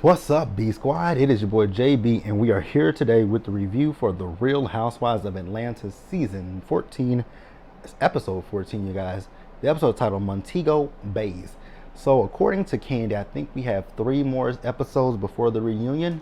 What's up, B Squad? It is your boy JB, and we are here today with the review for The Real Housewives of Atlanta Season 14, Episode 14, you guys. The episode titled Montego, Baes. So, according to Candy, I think we have 3 more episodes before the reunion.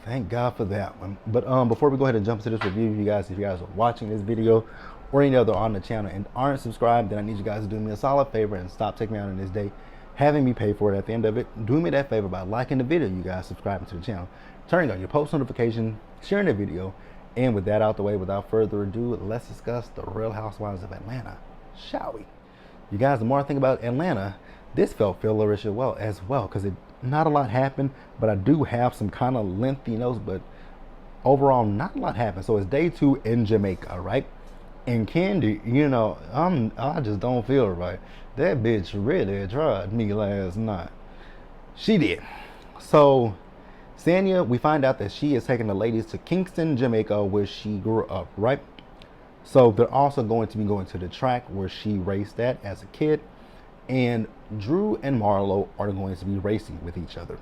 Thank God for that one. But before we go ahead and jump into this review, if you guys are watching this video or any other on the channel and aren't subscribed, then I need you guys to do me a solid favor and stop taking me out on this day, having me pay for it at the end of it. Do me that favor by liking the video, you guys, subscribing to the channel, turning on your post notification, sharing the video, and with that out the way, without further ado, let's discuss the Real Housewives of Atlanta, shall we? You guys, the more I think about Atlanta, this felt fillerish as well, because not a lot happened, but I do have some kind of lengthy notes, but overall, not a lot happened. So it's day 2 in Jamaica, right? And Candy, I just don't feel right. That bitch really tried me last night. She did. So, Sanya, we find out that she is taking the ladies to Kingston, Jamaica, where she grew up, right? So, they're also going to be going to the track where she raced at as a kid. And Drew and Marlo are going to be racing with each other.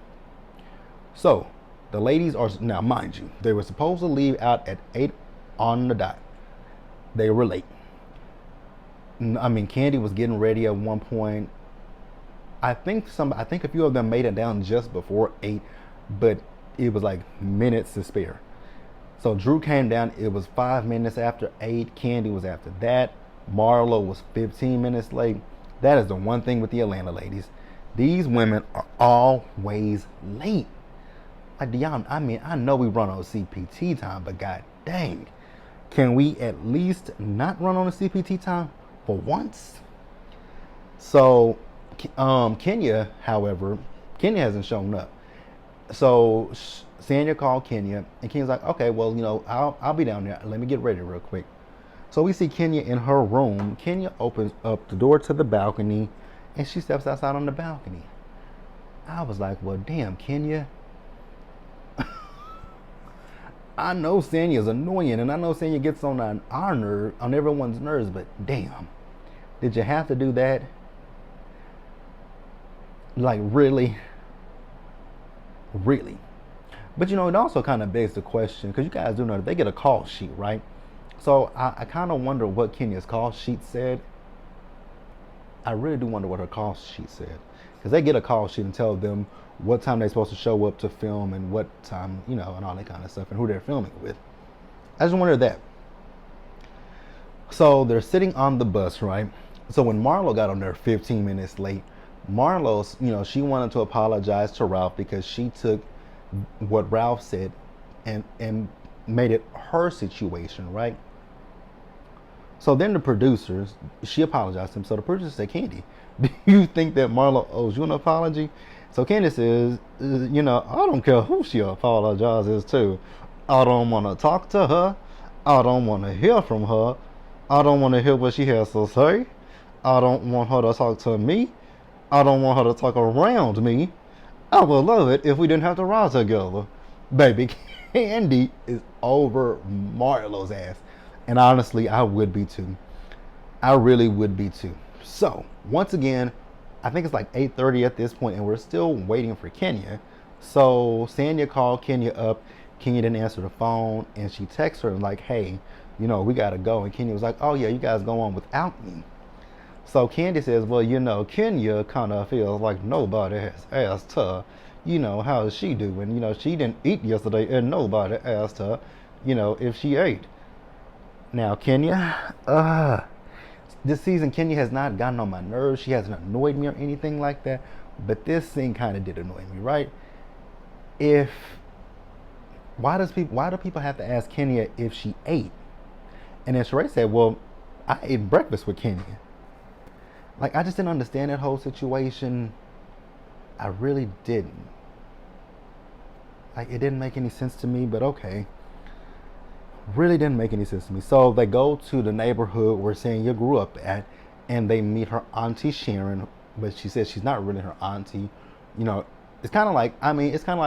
So, the ladies are, now mind you, they were supposed to leave out at 8 on the dot. They were late. I mean, Candy was getting ready at one point. I think a few of them made it down just before 8, but it was like minutes to spare. So Drew came down, it was 5 minutes after 8. Candy was after that. Marlo was 15 minutes late. That is the one thing with the Atlanta ladies. These women are always late. Like, I know we run on CPT time, but god dang. Can we at least not run on a CPT time for once? So, Kenya, however, Kenya hasn't shown up. So, Sanya called Kenya, and Kenya's like, okay, well, I'll be down there. Let me get ready real quick. So we see Kenya in her room. Kenya opens up the door to the balcony, and she steps outside on the balcony. I was like, well, damn, Kenya. I know Sanya's annoying, and I know Sanya gets on on everyone's nerves, but damn, did you have to do that? Like, really? Really? But it also kind of begs the question, because you guys do know that they get a call sheet, right? So I kind of wonder what Kenya's call sheet said. I really do wonder what her call sheet said, because they get a call sheet and tell them what time they're supposed to show up to film and what time, and all that kind of stuff, and who they're filming with. I just wonder that. So they're sitting on the bus, right? So when Marlo got on there 15 minutes late, Marlo's, she wanted to apologize to Ralph because she took what Ralph said and made it her situation, right? So then the producers, she apologized to him. So the producers said, Candy, do you think that Marlo owes you an apology? So Candy says, I don't care who she apologizes to. I don't want to talk to her. I don't want to hear from her. I don't want to hear what she has to say. I don't want her to talk to me. I don't want her to talk around me. I would love it if we didn't have to ride together. Baby, Candy is over Marlo's ass. And honestly, I would be too. I really would be too. So, once again, I think it's like 8:30 at this point, and we're still waiting for Kenya. So, Sanya called Kenya up. Kenya didn't answer the phone, and she texted her like, hey, we got to go. And Kenya was like, oh, yeah, you guys go on without me. So, Candy says, well, Kenya kind of feels like nobody has asked her, how is she doing? She didn't eat yesterday, and nobody asked her, if she ate. Now, Kenya, this season, Kenya has not gotten on my nerves. She hasn't annoyed me or anything like that. But this thing kind of did annoy me, right? Why do people have to ask Kenya if she ate? And then Sheree said, well, I ate breakfast with Kenya. Like, I just didn't understand that whole situation. I really didn't. Like, it didn't make any sense to me, but okay. Really didn't make any sense to me. So they go to the neighborhood where Sanya grew up at, and they meet her auntie Sharon, but she says she's not really her auntie. It's kind of like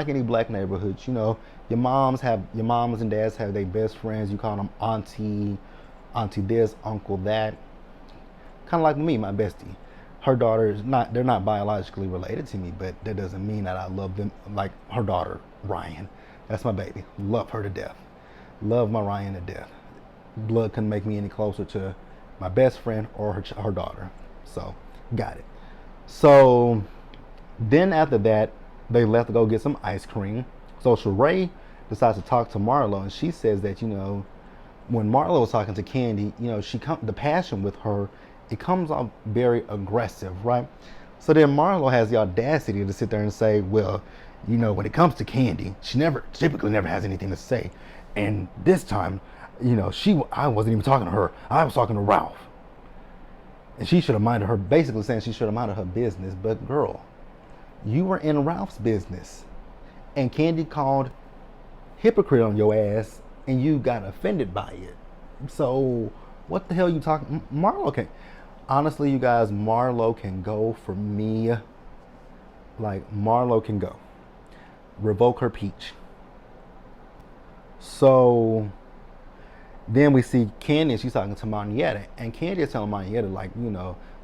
any black neighborhood. Your moms and dads have their best friends. You call them auntie this, uncle that. Kind of like me, my bestie. her daughter is not, they're not biologically related to me, but that doesn't mean that I love them like her daughter, Ryan. That's my baby. Love her to death. Love my Ryan to death. Blood couldn't make me any closer to my best friend or her daughter. So, got it. So, then after that, they left to go get some ice cream. So Sheree decides to talk to Marlo, and she says that, when Marlo was talking to Candy, the passion with her, it comes off very aggressive, right? So then Marlo has the audacity to sit there and say, well, when it comes to Candy, she typically never has anything to say. And this time, I wasn't even talking to her. I was talking to Ralph. And she should have minded her, basically saying she should have minded her business. But girl, you were in Ralph's business. And Candy called hypocrite on your ass, and you got offended by it. So what the hell you talking? Marlo can, honestly, you guys, Marlo can go for me. Like, Marlo can go. Revoke her peach. So then we see Candy, and she's talking to Marietta, and Candy is telling Marietta, like,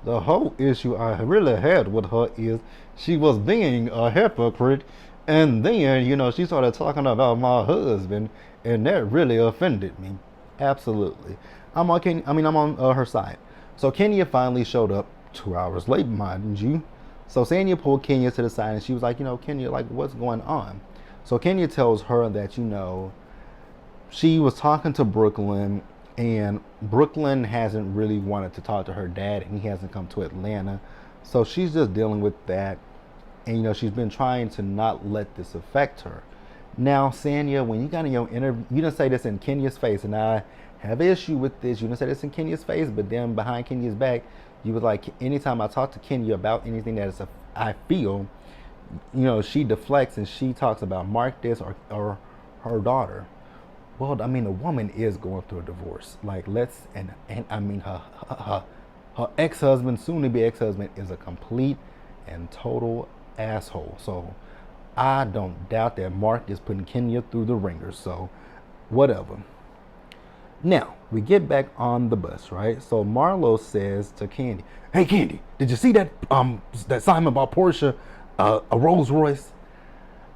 the whole issue I really had with her is she was being a hypocrite, and then, she started talking about my husband, and that really offended me. Absolutely. I'm on her side. So Kenya finally showed up 2 hours late, mind you. So Sanya pulled Kenya to the side, and she was like, Kenya, like, what's going on? So Kenya tells her that, she was talking to Brooklyn, and Brooklyn hasn't really wanted to talk to her dad, and he hasn't come to Atlanta. So she's just dealing with that. And, she's been trying to not let this affect her. Now, Sanya, when you got in your interview, you didn't say this in Kenya's face, and I have an issue with this. You didn't say this in Kenya's face, but then behind Kenya's back, you was like, anytime I talk to Kenya about anything that is I feel, she deflects and she talks about Marcus or her daughter. Well, the woman is going through a divorce. Like, her ex-husband, soon-to-be ex-husband, is a complete and total asshole. So I don't doubt that Mark is putting Kenya through the ringer. So whatever. Now we get back on the bus, right? So Marlo says to Candy, "Hey Candy, did you see that Simon bought Portia a Rolls Royce?"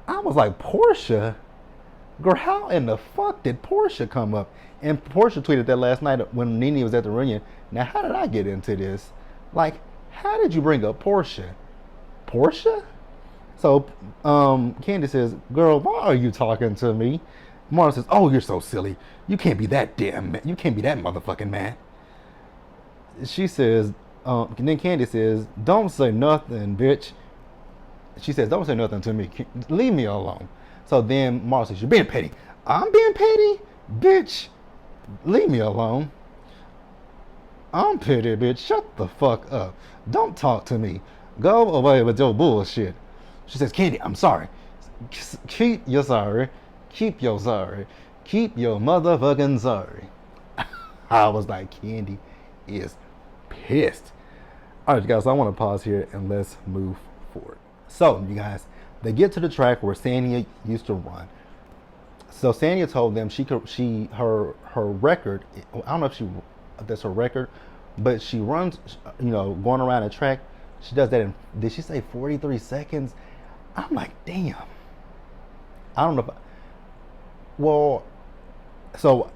I was like, Portia? Girl, how in the fuck did Portia come up? And Portia tweeted that last night when Nene was at the reunion. Now, how did I get into this? Like, how did you bring up Portia? Portia? So, Candy says, "Girl, why are you talking to me?" Marla says, "Oh, you're so silly. You can't be that damn man. You can't be that motherfucking man." She says, then Candy says, "Don't say nothing, bitch." She says, "Don't say nothing to me. Leave me alone." So then Marla says, "You're being petty." "I'm being petty? Bitch, leave me alone." "I'm petty, bitch. Shut the fuck up. Don't talk to me. Go away with your bullshit." She says, "Candy, I'm sorry." "Keep your sorry. Keep your sorry. Keep your motherfucking sorry." I was like, Candy is pissed. All right, you guys, so I want to pause here and let's move forward. So, you guys, they get to the track where Sanya used to run. So Sanya told them her record, I don't know if that's her record, but she runs, going around the track. She does that in, did she say 43 seconds? I'm like, damn. I don't know well, so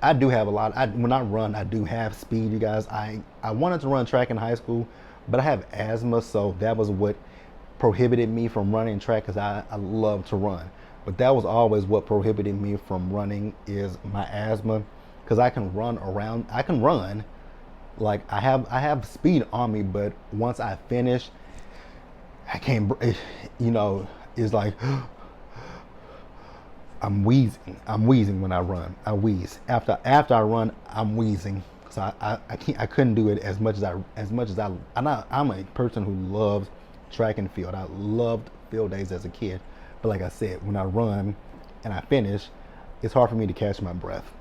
I do have a lot. When I run, I do have speed, you guys. I wanted to run track in high school, but I have asthma, so that was what prohibited me from running track, because I love to run. But that was always what prohibited me from running, is my asthma, because I can run, like I have speed on me, but once I finish, I can't, it's like, I'm wheezing when I run. I wheeze. After I run, I'm wheezing. So I couldn't do it as much as I'm a person who loves track and field. I loved field days as a kid. But like I said, when I run and I finish, it's hard for me to catch my breath.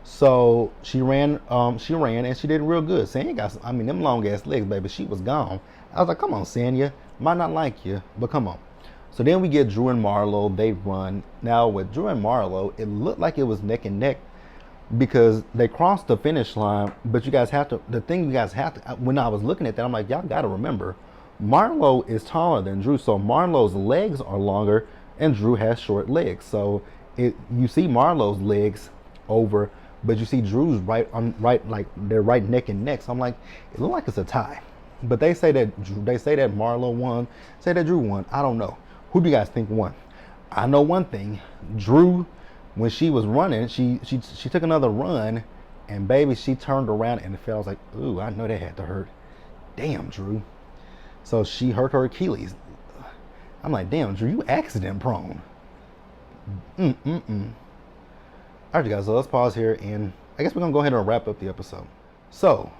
So she ran and she did real good. Sanya got them long ass legs, baby. She was gone. I was like, come on, Sanya. Might not like you, but come on. So then we get Drew and Marlo. They run. Now with Drew and Marlo, it looked like it was neck and neck, because they crossed the finish line. But you guys have to. The thing you guys have to. When I was looking at that, I'm like, y'all got to remember, Marlo is taller than Drew, so Marlo's legs are longer, and Drew has short legs. So you see Marlo's legs over, but you see Drew's right, like they're right neck and neck. So I'm like, it looks like it's a tie. But they say that Marlo won, say that Drew won. I don't know. Who do you guys think won? I know one thing. Drew, when she was running, she took another run, and baby, she turned around and fell. I was like, ooh, I know that had to hurt. Damn, Drew. So she hurt her Achilles. I'm like, damn, Drew, you accident prone. All right, you guys, so let's pause here, and I guess we're gonna go ahead and wrap up the episode. So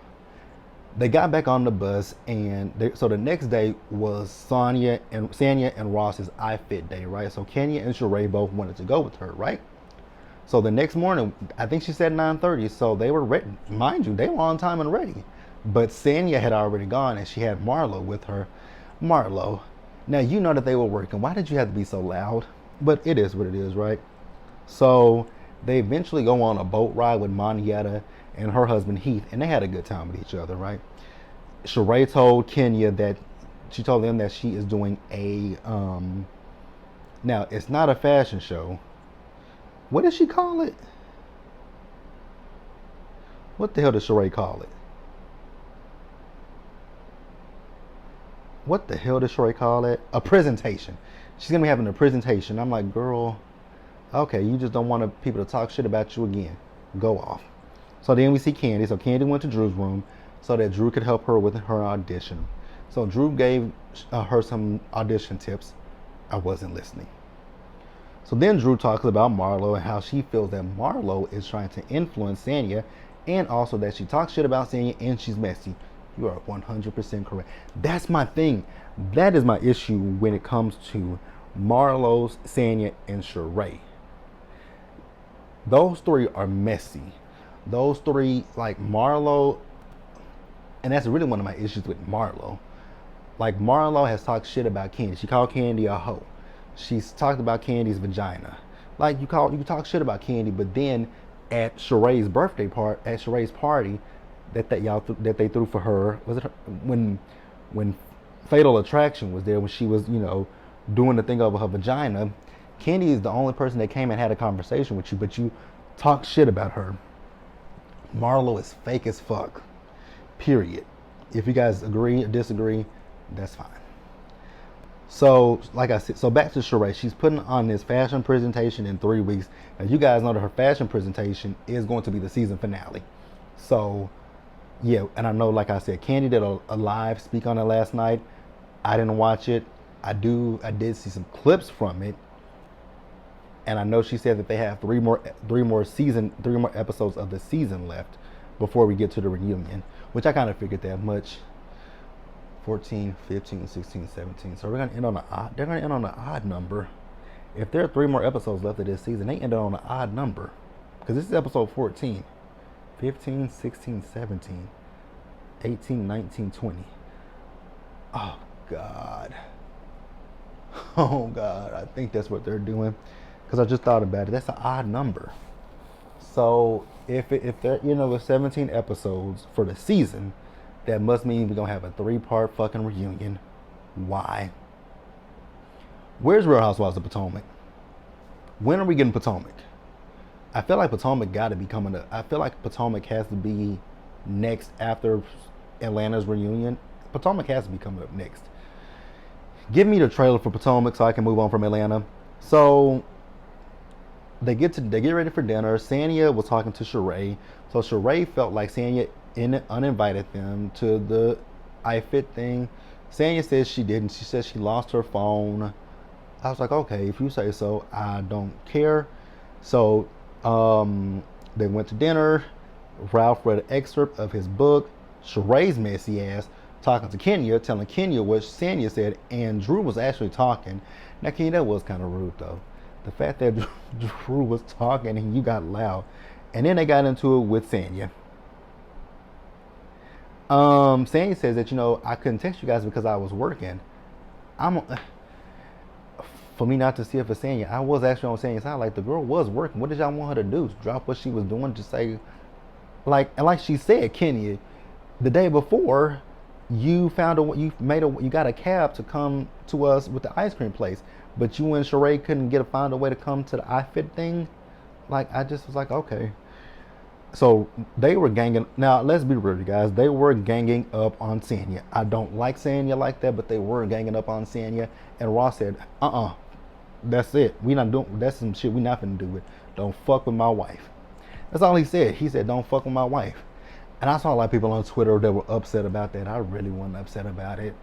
they got back on the bus, and so the next day was Sanya and Ross's iFit day, right? So Kenya and Sheree both wanted to go with her, right? So the next morning, I think she said 9:30, so they were ready. Mind you, they were on time and ready. But Sanya had already gone, and she had Marlo with her. Marlo, now you know that they were working. Why did you have to be so loud? But it is what it is, right? So they eventually go on a boat ride with Monietta and her husband Heath, and they had a good time with each other, right? Sheree told Kenya that she told them that she is doing a now it's not a fashion show. What did she call it? What the hell did Sheree call it? What the hell did Sheree call it? A presentation. She's gonna be having a presentation. I'm like, girl, okay, you just don't want people to talk shit about you again. Go off. So then we see Candy. So Candy went to Drew's room so that Drew could help her with her audition. So Drew gave her some audition tips. I wasn't listening. So then Drew talks about Marlo and how she feels that Marlo is trying to influence Sanya, and also that she talks shit about Sanya and she's messy. You are 100% correct. That's my thing. That is my issue when it comes to Marlo's, Sanya, and Sheree. Those three are messy. Those three, like Marlo, and that's really one of my issues with Marlo. Like Marlo has talked shit about Candy. She called Candy a hoe. She's talked about Candy's vagina. Like you talk shit about Candy, but then at Sheree's party that they threw for her, was it her, when Fatal Attraction was there, when she was doing the thing over her vagina, Candy is the only person that came and had a conversation with you, but you talk shit about her. Marlo is fake as fuck. Period. If you guys agree or disagree, that's fine. So, like I said, so back to Sheree. She's putting on this fashion presentation in 3 weeks. Now, you guys know that her fashion presentation is going to be the season finale. So, yeah, and I know, like I said, Candy did a live speak on it last night. I didn't watch it. I did see some clips from it. And I know she said that they have three more episodes of the season left before we get to the reunion, which I kind of figured that much. 14, 15, 16, 17. So they're going to end on an odd number. If there are 3 more episodes left of this season, they ended on an odd number. Because this is episode 14. 15, 16, 17, 18, 19, 20. Oh, God. Oh, God. I think that's what they're doing. Because I just thought about it. That's an odd number. So if there with 17 episodes for the season, that must mean we're going to have a 3-part fucking reunion. Why? Where's Real Housewives of Potomac? When are we getting Potomac? I feel like Potomac got to be coming up. I feel like Potomac has to be next after Atlanta's reunion. Potomac has to be coming up next. Give me the trailer for Potomac so I can move on from Atlanta. So they get ready for dinner. Sanya was talking to Sheree. So Sheree felt like Sanya uninvited them to the iFit thing. Sanya says she didn't. She says she lost her phone. I was like, okay, if you say so, I don't care. So they went to dinner. Ralph read an excerpt of his book. Sheree's messy ass talking to Kenya, telling Kenya what Sanya said, and Drew was actually talking. Now, Kenya, that was kind of rude, though. The fact that Drew was talking and you got loud. And then they got into it with Sanya. Sanya says that, I couldn't text you guys because I was working. for me not to see it for Sanya, I was actually on Sanya's side. Like, the girl was working. What did y'all want her to do? Drop what she was doing? Just say, like, and like she said, Kenya, the day before, you got a cab to come to us with the ice cream place, but you and Sheree couldn't find a way to come to the iFit thing. Like, I just was like, okay. So they were ganging. Now let's be real, you guys. They were ganging up on Sanya. I don't like Sanya like that, but they were ganging up on Sanya. And Ross said, that's it. We not doing. That's some shit we not finna do it. Don't fuck with my wife. That's all he said. He said, don't fuck with my wife. And I saw a lot of people on Twitter that were upset about that. I really wasn't upset about it.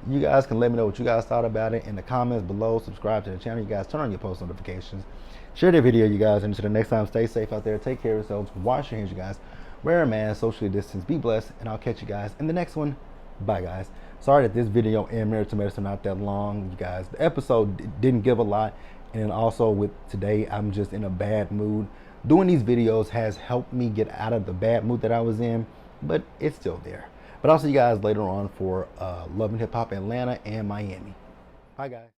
You guys can let me know what you guys thought about it in the comments below. Subscribe to the channel. You guys turn on your post notifications. Share the video, you guys. And until the next time, stay safe out there. Take care of yourselves. Wash your hands, you guys. Wear a mask. Socially distance. Be blessed. And I'll catch you guys in the next one. Bye, guys. Sorry that this video and Married to Medicine not that long, you guys. The episode didn't give a lot. And also with today, I'm just in a bad mood. Doing these videos has helped me get out of the bad mood that I was in, but it's still there. But I'll see you guys later on for Love and Hip Hop Atlanta and Miami. Bye, guys.